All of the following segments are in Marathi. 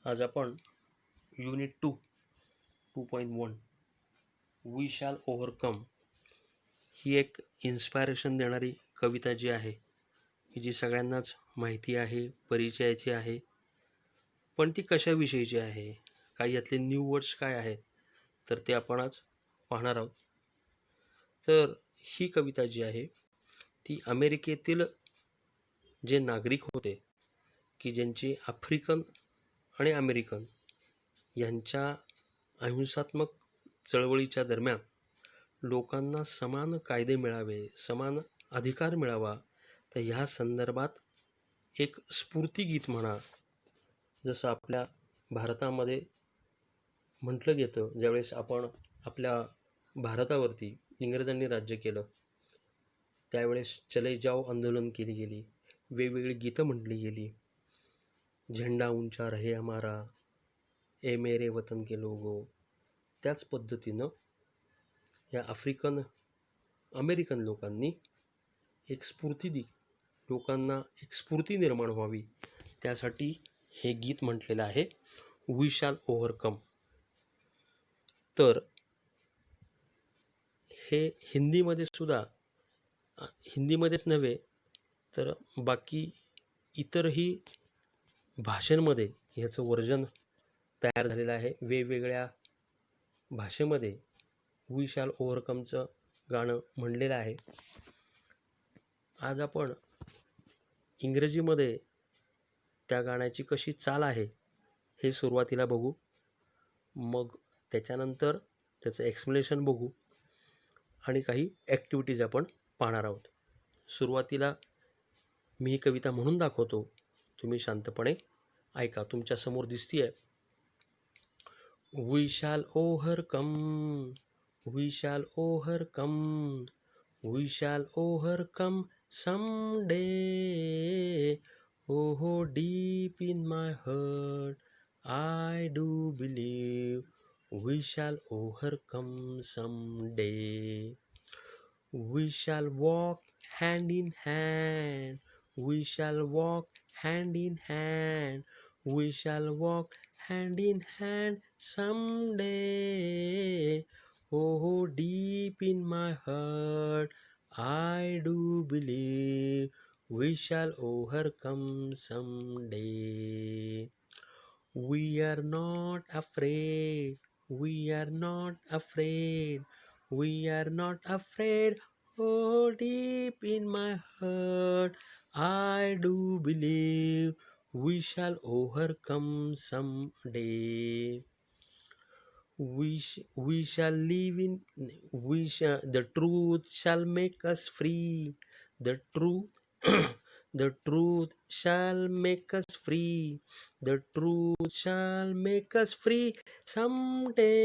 आज आपण युनिट 2.1 वी शॅल ओव्हरकम ही एक इन्स्पायरेशन देणारी कविता जी आहे ही जी सगळ्यांनाच माहिती आहे, परिचयाची आहे, पण ती कशाविषयीची आहे, काही यातले न्यू वर्ड्स काय आहेत, तर ते आपण आज पाहणार आहोत. तर ही कविता जी आहे ती अमेरिकेतील जे नागरिक होते की ज्यांची आफ्रिकन आणि अमेरिकन यांच्या अहिंसात्मक चळवळीच्या दरम्यान लोकांना समान कायदे मिळावे, समान अधिकार मिळावा, तर ह्या संदर्भात एक स्फूर्तिगीत म्हणा, जसं आपल्या भारतामध्ये म्हटलं गेलं ज्यावेळेस आपण आपल्या भारतावरती इंग्रजांनी राज्य केलं त्यावेळेस चले जाओ आंदोलन केली गेली, वेगवेगळी गीतं म्हटली गेली, झेंडा ऊंचा रहे हमारा, ए मेरे वतन के लोगो. त्याच पद्धतीनं या अमेरिकन लोकांनी एक लोकांना एक स्फूर्ती निर्माण व्हावी त्यासाठी हे गीत म्हटलेलं आहे वी शॅल ओव्हरकम. तर हे हिंदीमध्येच नव्हे तर बाकी इतरही भाषांमध्ये ह्याचं वर्जन तयार झालेलं आहे. वेगवेगळ्या भाषेमध्ये वी शॅल ओव्हरकमचं गाणं म्हणलेलं आहे. आज आपण इंग्रजीमध्ये त्या गाण्याची कशी चाल आहे हे सुरुवातीला बघू, मग त्याच्यानंतर त्याचं एक्सप्लेनेशन बघू आणि काही ॲक्टिव्हिटीज आपण पाहणार आहोत. सुरुवातीला मी ही कविता म्हणून दाखवतो, तुम्ही शांतपणे ऐका. तुमच्यासमोर दिसतीये we shall overcome, we shall overcome, we shall overcome someday. Oh, deep in my heart, I do believe we shall overcome someday. We shall walk hand in hand, we shall walk hand in hand, we shall walk hand in hand someday. Oh, deep in my heart, I do believe we shall overcome someday. We are not afraid, we are not afraid, we are not afraid. Oh, deep in my heart, I do believe we shall overcome someday. We shall live in the truth shall make us free, the truth the truth shall make us free, the truth shall make us free someday.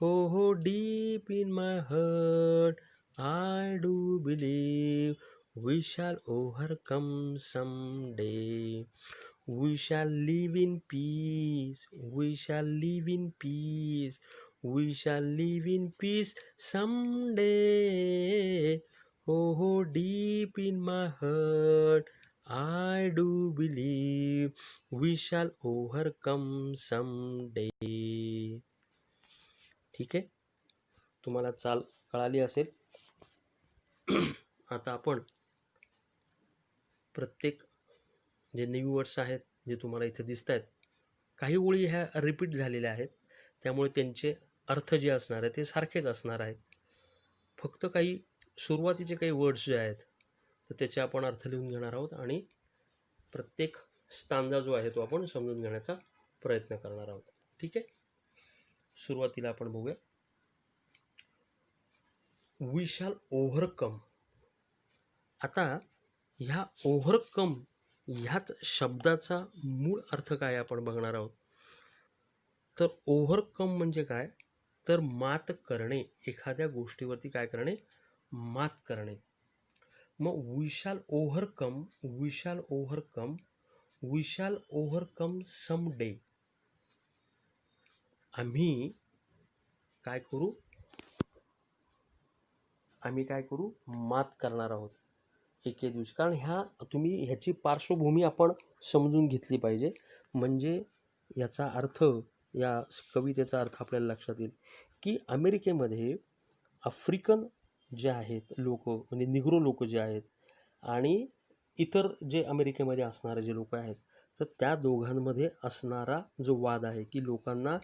Oh, deep in my heart, I do believe we shall overcome someday. We shall live in peace, we shall live in peace, we shall live in peace someday. Oh, deep in my heart, I do believe we shall overcome someday. ठीक आहे, तुम्हाला चाल कळाली असेल. आता आपण प्रत्येक जे न्यू वर्ड्स आहेत जे तुम्हाला इथे दिसत आहेत, काही ओळी ह्या रिपीट झालेल्या आहेत, त्यामुळे त्यांचे अर्थ जे असणार आहे ते सारखेच असणार आहेत. फक्त काही सुरुवातीचे काही वर्ड्स जे आहेत तर त्याचे आपण अर्थ लिहून घेणार आहोत आणि प्रत्येक स्टांजा जो आहे तो आपण समजून घेण्याचा प्रयत्न करणार आहोत. ठीक आहे, सुरुवातीला आपण बघूया वी शॅल ओव्हरकम. आता ह्या ओव्हरकम ह्याच शब्दाचा मूळ अर्थ काय आपण बघणार आहोत. तर ओव्हरकम म्हणजे काय, तर मात करणे, एखाद्या गोष्टीवरती काय करणे, मात करणे. मग we shall overcome, we shall overcome, we shall overcome someday. आम्ही काय करू, मात करणार आहोत एके दिवशी. कारण तुम्ही ह्याची पार्श्वभूमी आपण समजून घेतली पाहिजे. म्हणजे याचा अर्थ, या कवितेचा अर्थ आपल्याला लक्षात येईल की अमेरिकेमध्ये आफ्रिकन जे आहेत लोक, म्हणजे निग्रो लोक जे आहेत, आणि इतर जे अमेरिकेमध्ये असणारे जे लोक आहेत, तर त्या दोघांमध्ये असणारा जो वाद आहे की लोकांना,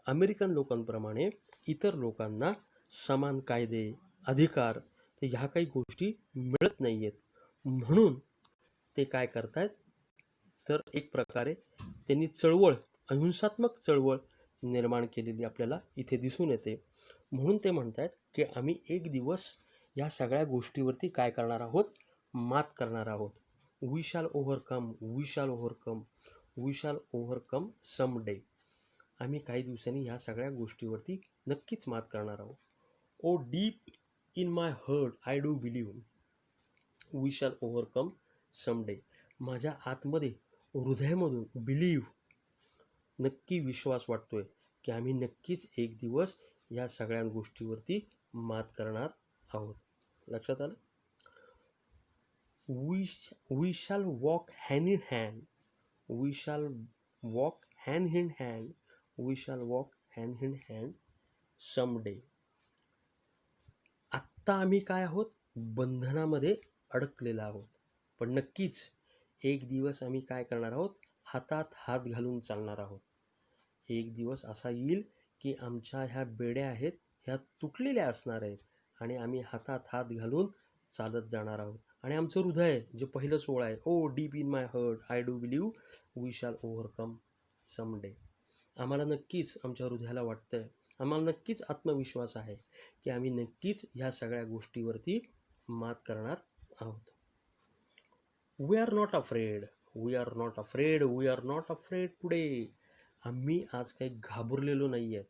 अमेरिकन लोकांप्रमाणे इतर लोकांना समान कायदे, अधिकार, तर ह्या काही गोष्टी मिळत नाही आहेत. म्हणून ते काय करतायत, तर एक प्रकारे त्यांनी चळवळ, अहिंसात्मक चळवळ निर्माण केलेली आपल्याला इथे दिसून येते. म्हणून ते म्हणतात की आम्ही एक दिवस या सगळ्या गोष्टीवरती काय करणार आहोत, मात करणार आहोत. We shall overcome, we shall overcome, we shall overcome some day. आम्ही काही दिवसांनी ह्या सगळ्या गोष्टीवरती नक्कीच मात करणार आहोत. ओ deep in my heart I do believe we shall overcome some day. माझ्या आतमध्ये, हृदयामधून बिलीव्ह, नक्की विश्वास वाटतोय की आम्ही नक्कीच एक दिवस या सगळ्या गोष्टीवरती मात करणार आहोत. लक्षात आलं? We shall walk hand in hand, we shall walk hand in hand, we shall walk hand in hand some day. आत्ता आम्ही काय आहोत, बंधनामध्ये अडकलेला आहोत, पण नक्कीच एक दिवस आम्ही काय करणार आहोत, हातात हात घालून चालणार आहोत. एक दिवस असा येईल की आमच्या ह्या बेड्या आहेत, ह्या तुटलेल्या असणार आहेत, आणि आम्ही हातात हात घालून चालत जाणार आहोत. आणि आमचं हृदय, जे पहिलं सोळ आहे, ओ deep in my heart I do believe we shall overcome some day. आम्हाला नक्कीच, आमच्या हृदयाला वाटतंय, आम्हाला नक्कीच आत्मविश्वास आहे की आम्ही नक्कीच ह्या सगळ्या गोष्टीवरती मात करणार आहोत. We R not afraid, we R not afraid, we R not afraid today. आम्ही आज काही घाबरलेलो नाही आहेत.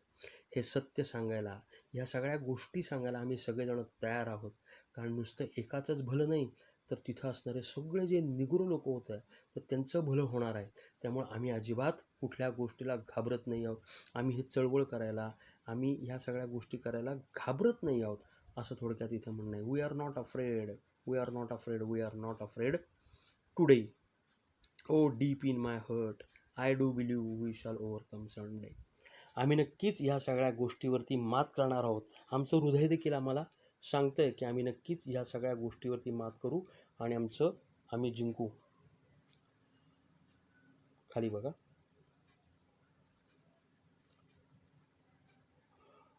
हे सत्य सांगायला, ह्या सगळ्या गोष्टी सांगायला आम्ही सगळेजण तयार आहोत. कारण नुसतं एकाचंच भलं नाही, तर तिथं असणारे सगळे जे निग्रो लोक होतं, तर त्यांचं भलं होणार आहे. त्यामुळे आम्ही अजिबात कुठल्या गोष्टीला घाबरत नाही आहोत. आम्ही ही चळवळ करायला, आम्ही ह्या सगळ्या गोष्टी करायला घाबरत नाही आहोत, असं थोडक्यात इथं म्हणणं आहे. We R not afraid, we R not afraid, we R not afraid today. O deep in my heart I do believe we shall overcome some day. आम्ही नक्कीच ह्या सगळ्या गोष्टीवरती मात करणार आहोत. आमचं हृदय देखील आम्हाला सांगतंय की आम्ही नक्कीच ह्या सगळ्या गोष्टीवरती मात करू आणि आम्ही जिंकू. खाली बघा.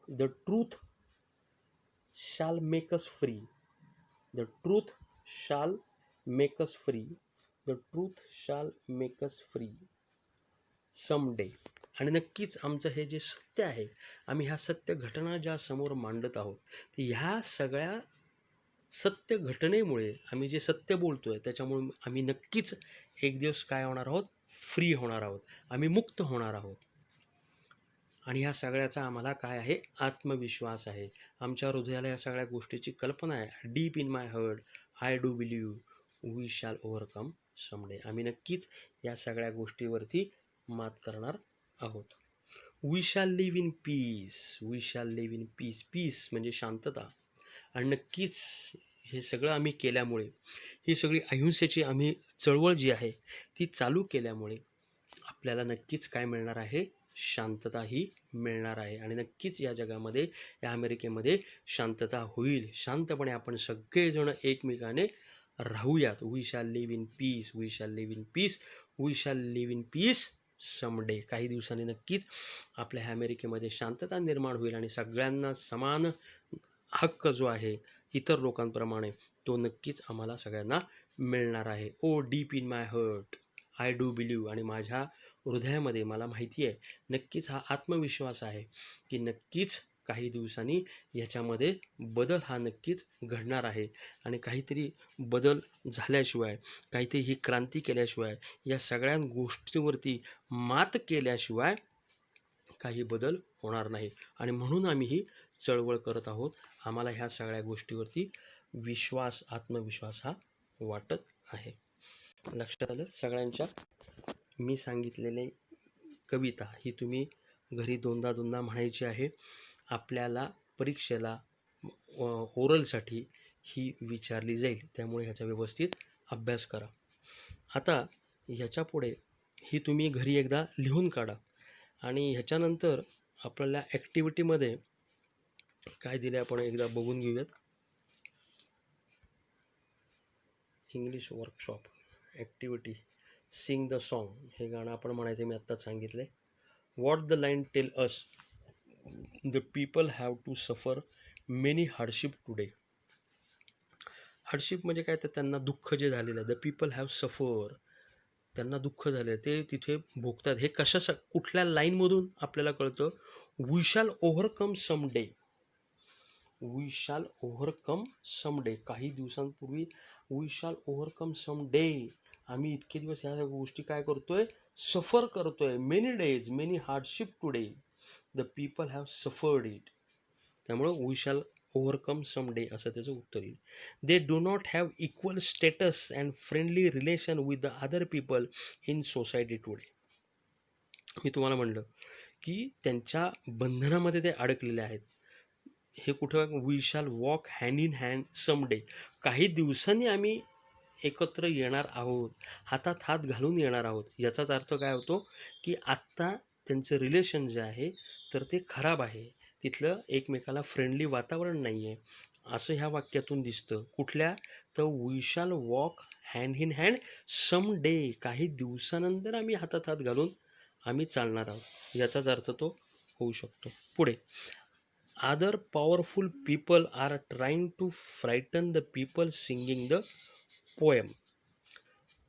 The truth shall make us free, the truth shall make us free, the truth shall make us free some day. आणि नक्कीच आमचं हे जे सत्य आहे, आम्ही ह्या सत्य घटना ज्या समोर मांडत आहोत, ह्या सगळ्या सत्य घटनेमुळे, आम्ही जे सत्य बोलतोय त्याच्यामुळे आम्ही नक्कीच एक दिवस काय होणार आहोत, फ्री होणार आहोत, आम्ही मुक्त होणार आहोत. आणि ह्या सगळ्याचा आम्हाला काय आहे, आत्मविश्वास आहे. आमच्या हृदयाला या सगळ्या गोष्टीची कल्पना आहे. Deep in my heart I do believe we shall overcome someday. आम्ही नक्कीच या सगळ्या गोष्टीवरती मात करणार आहोत. We shall live in peace, we shall live in peace. Piece म्हणजे शांतता. आणि नक्कीच हे सगळं आम्ही केल्यामुळे, ही सगळी अहिंसेची आम्ही चळवळ जी आहे ती चालू केल्यामुळे आपल्याला नक्कीच काय मिळणार आहे, शांतता ही मिळणार आहे. आणि नक्कीच या जगामध्ये, या अमेरिकेमध्ये शांतता होईल. शांतपणे आपण सगळेजण एकमेकाने राहूयात. We shall live in peace, we shall live in peace, we shall live in peace someday. काही दिवसांनी नक्कीच आपल्या ह्या अमेरिकेमध्ये शांतता निर्माण होईल आणि सगळ्यांना समान हक्क जो आहे इतर लोकांप्रमाणे, तो नक्कीच आम्हाला सगळ्यांना मिळणार आहे. ओ deep in my heart I do believe. आणि माझ्या हृदयामध्ये मला माहिती आहे, नक्कीच हा आत्मविश्वास आहे की नक्कीच काही दिवसांनी ह्याच्यामध्ये बदल हा नक्कीच घडणार आहे. आणि काहीतरी बदल झाल्याशिवाय, काहीतरी ही क्रांती केल्याशिवाय, या सगळ्या गोष्टीवरती मात केल्याशिवाय काही बदल होणार नाही. आणि म्हणून आम्ही ही चळवळ करत आहोत. आम्हाला ह्या सगळ्या गोष्टीवरती विश्वास, आत्मविश्वास हा वाटत आहे. लक्षात आलं सगळ्यांच्या? मी सांगितलेले कविता ही तुम्ही घरी दोनदा दोनदा म्हणायची आहे. आपल्याला परीक्षेला, ओरलसाठी ही विचारली जाईल, त्यामुळे ह्याचा व्यवस्थित अभ्यास करा. आता ह्याच्या पुढे ही तुम्ही घरी एकदा लिहून काढा. आणि ह्याच्यानंतर आपल्याला ॲक्टिव्हिटीमध्ये काय दिले आपण एकदा बघून घेऊयात. English workshop activity Singh the song, हे गाणं आपण म्हणायचं मी आत्ताच सांगितले. What the line tell us, the people have to suffer many hardship today. Hardship म्हणजे काय, तर त्यांना दुःख जे झालेलं आहे, द पीपल हॅव सफर, त्यांना दुःख झाले ते तिथे भोगतात. हे कुठल्या लाईनमधून आपल्याला कळतं, we shall overcome some day, we shall overcome some day. काही दिवसांपूर्वी we shall overcome some day, आम्ही इतके दिवस ह्या गोष्टी काय करतोय, सफर करतोय. Many days many hardship today, the people have suffered it. त्यामुळं we shall overcome some day असं त्याचं उत्तर येईल. They do not have equal status and friendly relation with the other people in society today. मी तुम्हाला म्हणलं की त्यांच्या बंधनामध्ये ते अडकलेले आहेत. हे कुठं, we shall walk hand in hand some day, काही दिवसांनी आम्ही एकत्र येणार आहोत, हातात हात घालून येणार आहोत. याचाच अर्थ काय होतो की आत्ता त्यांचं रिलेशन जे आहे तर ते खराब आहे, तिथलं एकमेकाला फ्रेंडली वातावरण नाही आहे, असं ह्या वाक्यातून दिसतं. कुठल्या, तर we shall walk hand in hand some day, काही दिवसानंतर आम्ही हातात हात घालून आम्ही चालणार आहोत, याचाच अर्थ तो होऊ शकतो. पुढे, other powerful people R trying to frightened the people singing the poem.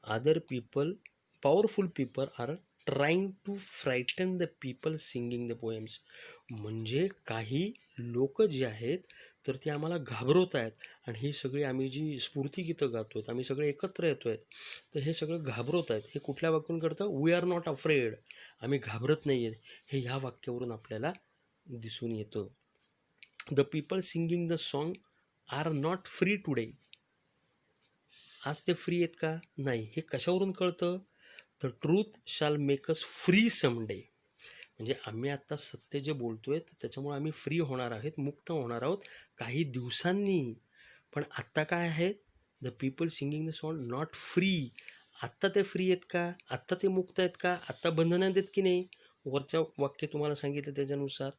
Other powerful people R trying to frightened the people singing the poems. म्हणजे काही लोक जे आहेत तर ते आम्हाला घाबरवत आहेत, आणि ही सगळी आम्ही जी स्फूर्तिगीतं गातो आहेत, आम्ही सगळे एकत्र येतो आहेत, तर हे सगळं घाबरवत आहेत. हे कुठल्या वाक्यावरून करतं, वी आर नॉट अफ्रेड, आम्ही घाबरत नाही आहेत, हे ह्या वाक्यावरून आपल्याला दिसून येतं. The people singing the song R not free today, आज ते फ्री आहेत का, नाही. हे कशावरून कळतं, the truth shall make us free someday, म्हणजे आम्ही आत्ता सत्य जे बोलतोय त्याच्यामुळे आम्ही फ्री होणार आहेत, मुक्त होणार आहोत काही दिवसांनी. पण आत्ता काय आहेत, the people singing the song not free, आत्ता ते फ्री आहेत का, आत्ता ते मुक्त आहेत का, आत्ता बंधनात आहेत की नाही. वरच्या वाक्य तुम्हाला सांगितलं त्याच्यानुसार,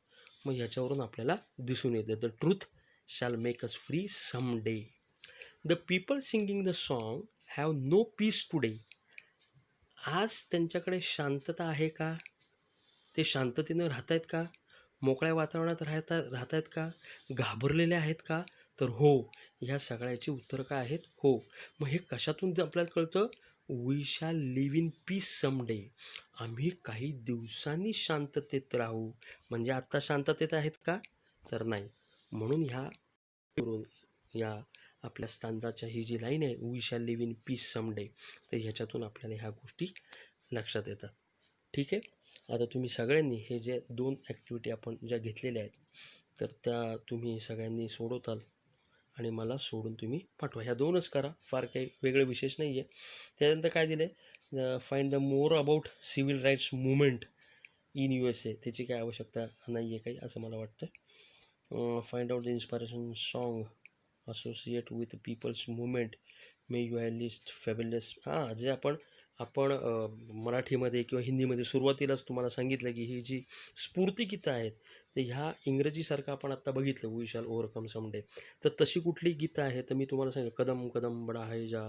मग ह्याच्यावरून आपल्याला दिसून येतं, the truth shall make us free some day. The people singing the song have no piece today, आज त्यांच्याकडे शांतता आहे का, ते शांततेनं राहत आहेत का, मोकळ्या वातावरणात राहत आहेत का, घाबरलेले आहेत का, तर हो. ह्या सगळ्याची उत्तरं काय आहेत, हो. मग हे कशातून आपल्याला कळतं, we shall live in peace some day, आम्ही काही दिवसांनी शांततेत राहू. म्हणजे आत्ता शांततेत आहेत का, तर नाही. म्हणून या आपल्या स्तंभाच्या ही जी लाईन आहे, we shall live in peace some day, तर ह्याच्यातून आपल्याला ह्या गोष्टी लक्षात येतात. ठीक आहे. आता तुम्ही सगळ्यांनी हे जे 2 ॲक्टिव्हिटी आपण ज्या घेतलेल्या आहेत तर त्या तुम्ही सगळ्यांनी सोडवताल आणि मला सोडून तुम्ही पाठवा. ह्या 2च करा, फार काही वेगळं विशेष नाही आहे. त्यानंतर काय दिलं आहे, find the more about civil rights movement in USA, त्याची काय आवश्यकता नाही आहे काही असं मला वाटतं. Find out the inspiration song associate with people's movement, may you have list fabulous. जे आपण मराठीमध्ये किंवा हिंदीमध्ये सुरुवातीलाच तुम्हाला सांगितलं की ही जी स्फूर्तिगीतं आहेत ते ह्या इंग्रजीसारखं आपण आत्ता बघितलं, वी शॅल ओव्हरकम समडे, तर तशी कुठली गीतं आहे तर मी तुम्हाला सांगितलं, कदम कदम बडा है जा,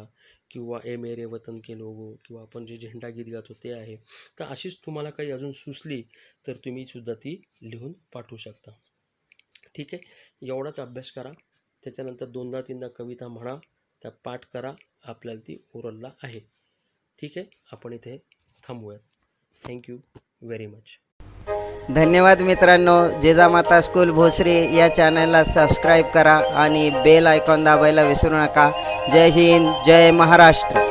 किंवा ए मेरे वतन के लोगो, किंवा आपण जे झेंडा गीत गातो ते आहे. तर अशीच तुम्हाला काही अजून सुचली तर तुम्ही सुद्धा ती लिहून पाठवू शकता. ठीक आहे. एवढाच अभ्यास करा. त्याच्यानंतर 2दा-3दा कविता म्हणा, त्या पाठ करा, आपल्याला ती ओरलला आहे. ठीक आहे. आपण इथे थांबूयात. Thank you very much. धन्यवाद मित्रांनो. जिजामाता स्कूल भोसरी या चॅनलला सबस्क्राईब करा आणि बेल आयकॉन दाबायला विसरू नका. जय हिंद, जय महाराष्ट्र.